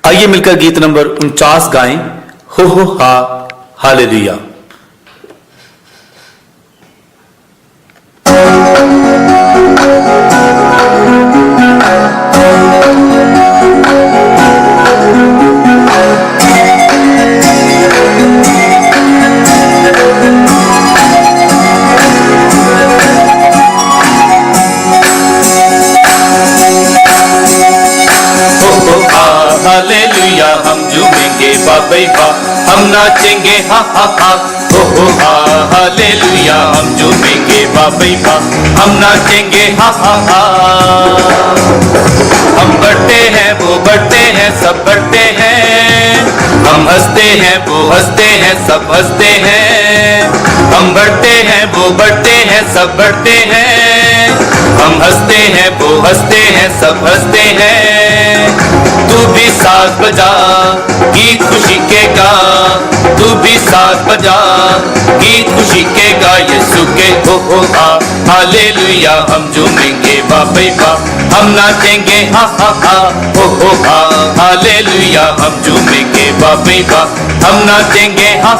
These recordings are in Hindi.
आइए मिलकर गीत नंबर 49 गाएं, हो हा हालेलुया। हालेलुया हम झूमेंगे बाबे बा, हम नाचेंगे हा हो हा। हालेलुया हम झूमेंगे बाबे बा, हम नाचेंगे हा। हम बढ़ते हैं वो बढ़ते हैं सब बढ़ते हैं, हम हंसते हैं वो हंसते हैं सब हंसते हैं। हम बढ़ते हैं वो बढ़ते हैं सब बढ़ते हैं, हम हंसते हैं वो हंसते हैं सब हंसते हैं। तू भी साथ बजा गीत खुशी के गा, तू भी साथ बजा गीत खुशी के गा। यीशु के हो हा हालेलुया हम झूमेंगे बाबे बा, हम नाचेंगे हा हो हा। हालेलुया हम झूमेंगे बाबे बा, हम नाचेंगे हा।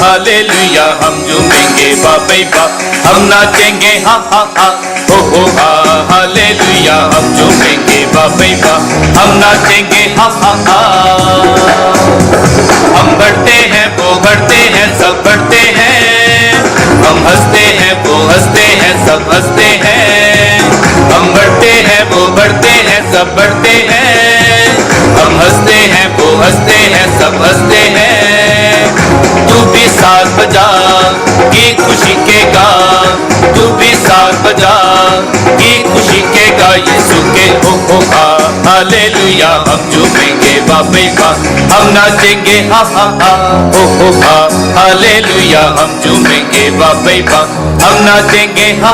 हालेलुया हम झूमेंगे बाबे बा, हम नाचेंगे हा हो हा। हालेलुया हम झूमेंगे बाबे बा, हम नाचेंगे हा। हम बढ़ते हैं वो बढ़ते हैं सब बढ़ते हैं, हम हंसते हैं वो हंसते हैं सब हंसते हैं। हम बढ़ते हैं वो बढ़ते हैं सब बढ़ते हैं, हम हंसते हैं वो हंसते हैं सब हंसते हैं। तू भी साथ बजा गीत खुशी के गा, तू भी साथ बजा गीत खुशी के गा। यीशु के हो हा हालेलुया हम झूमेंगे बाबे बा, हम नाचेंगे हा हो हा। हालेलुया हम झूमेंगे बाबे बा, हम नाचेंगे हा।